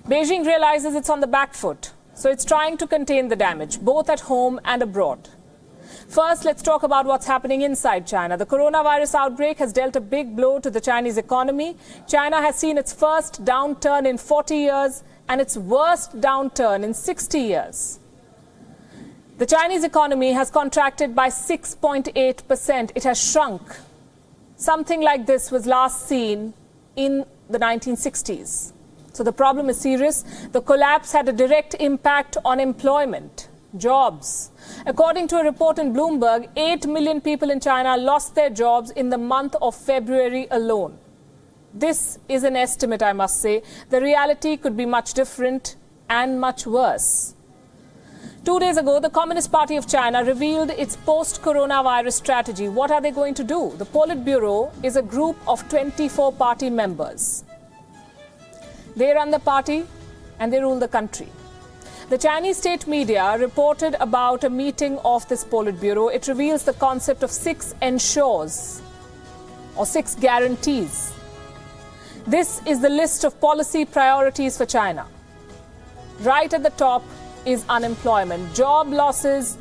Beijing realizes it's on the back foot, so it's trying to contain the damage, both at home and abroad. First, let's talk about what's happening inside China. The coronavirus outbreak has dealt a big blow to the Chinese economy. China has seen its first downturn in 40 years and its worst downturn in 60 years. The Chinese economy has contracted by 6.8%. It has shrunk. Something like this was last seen in the 1960s. So the problem is serious. The collapse had a direct impact on employment, jobs. According to a report in Bloomberg, 8 million people in China lost their jobs in the month of February alone. This is an estimate, I must say. The reality could be much different and much worse. 2 days ago, the Communist Party of China revealed its post-coronavirus strategy. What are they going to do? The Politburo is a group of 24 party members. They run the party and they rule the country. The Chinese state media reported about a meeting of this Politburo. It reveals the concept of 6 ensures or 6 guarantees. This is the list of policy priorities for China. Right at the top is unemployment. Job loss is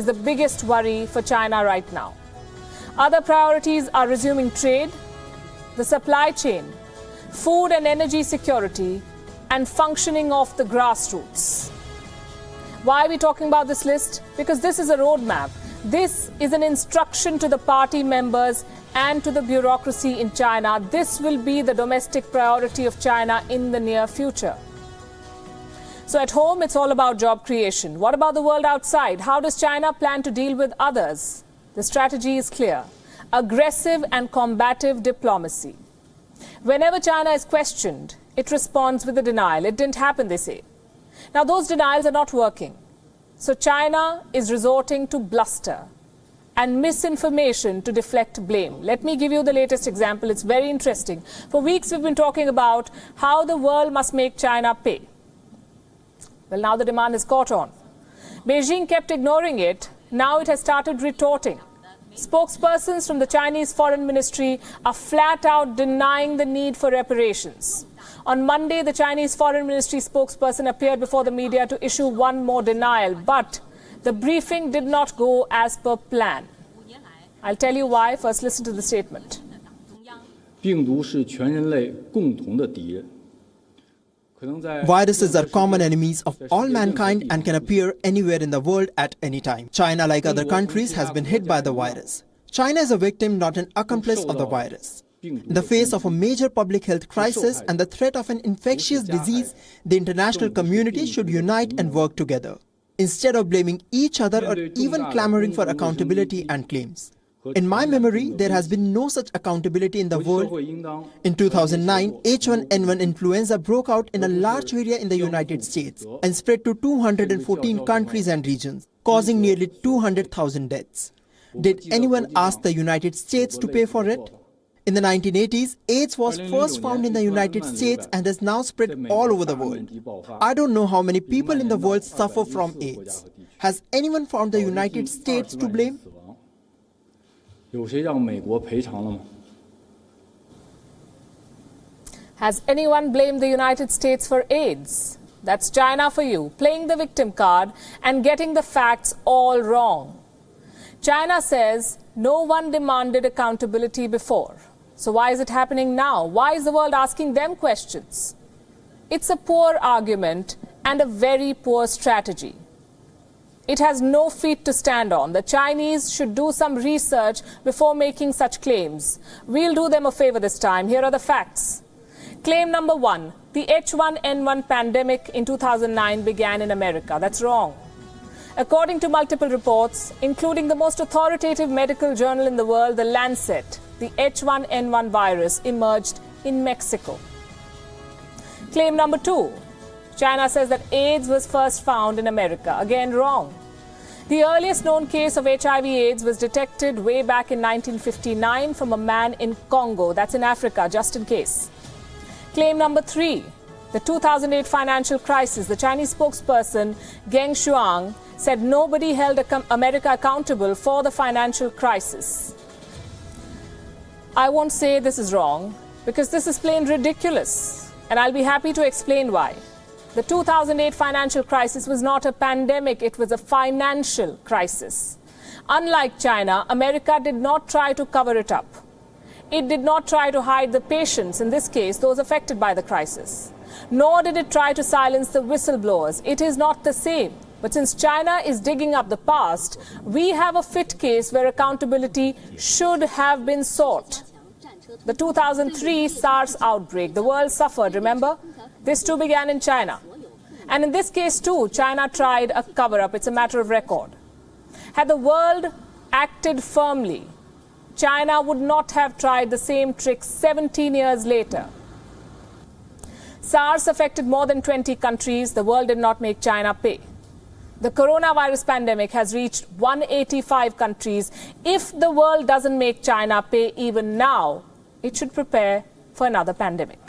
the biggest worry for China right now. Other priorities are resuming trade, the supply chain, food and energy security, and functioning of the grassroots. Why are we talking about this list? Because this is a roadmap. This is an instruction to the party members and to the bureaucracy in China. This will be the domestic priority of China in the near future. So at home, it's all about job creation. What about the world outside? How does China plan to deal with others? The strategy is clear. Aggressive and combative diplomacy. Whenever China is questioned, it responds with a denial. It didn't happen, they say. Now, those denials are not working. So China is resorting to bluster and misinformation to deflect blame. Let me give you the latest example. It's very interesting. For weeks, we've been talking about how the world must make China pay. Well, now the demand is caught on. Beijing kept ignoring it. Now it has started retorting. Spokespersons from the Chinese Foreign Ministry are flat out denying the need for reparations. On Monday, the Chinese Foreign Ministry spokesperson appeared before the media to issue one more denial, but the briefing did not go as per plan. I'll tell you why. First, listen to the statement. Viruses are common enemies of all mankind and can appear anywhere in the world at any time. China, like other countries, has been hit by the virus. China is a victim, not an accomplice of the virus. In the face of a major public health crisis and the threat of an infectious disease, the international community should unite and work together, instead of blaming each other or even clamoring for accountability and claims. In my memory, there has been no such accountability in the world. In 2009, H1N1 influenza broke out in a large area in the United States and spread to 214 countries and regions, causing nearly 200,000 deaths. Did anyone ask the United States to pay for it? In the 1980s, AIDS was first found in the United States and has now spread all over the world. I don't know how many people in the world suffer from AIDS. Has anyone found the United States to blame? Has anyone blamed the United States for AIDS? That's China for you, playing the victim card and getting the facts all wrong. China says no one demanded accountability before. So why is it happening now? Why is the world asking them questions? It's a poor argument and a very poor strategy. It has no feet to stand on. The Chinese should do some research before making such claims. We'll do them a favor this time. Here are the facts. Claim number 1, the H1N1 pandemic in 2009 began in America. That's wrong. According to multiple reports, including the most authoritative medical journal in the world, The Lancet, the H1N1 virus emerged in Mexico. Claim number 2, China says that AIDS was first found in America. Again, wrong. The earliest known case of HIV/AIDS was detected way back in 1959 from a man in Congo. That's in Africa, just in case. Claim number 3, the 2008 financial crisis. The Chinese spokesperson Geng Shuang said nobody held America accountable for the financial crisis. I won't say this is wrong, because this is plain ridiculous. And I'll be happy to explain why. The 2008 financial crisis was not a pandemic, it was a financial crisis. Unlike China, America did not try to cover it up. It did not try to hide the patients, in this case, those affected by the crisis. Nor did it try to silence the whistleblowers. It is not the same. But since China is digging up the past, we have a fit case where accountability should have been sought. The 2003 SARS outbreak, the world suffered, remember? This too began in China. And in this case too, China tried a cover-up. It's a matter of record. Had the world acted firmly, China would not have tried the same trick 17 years later. SARS affected more than 20 countries. The world did not make China pay. The coronavirus pandemic has reached 185 countries. If the world doesn't make China pay even now, it should prepare for another pandemic.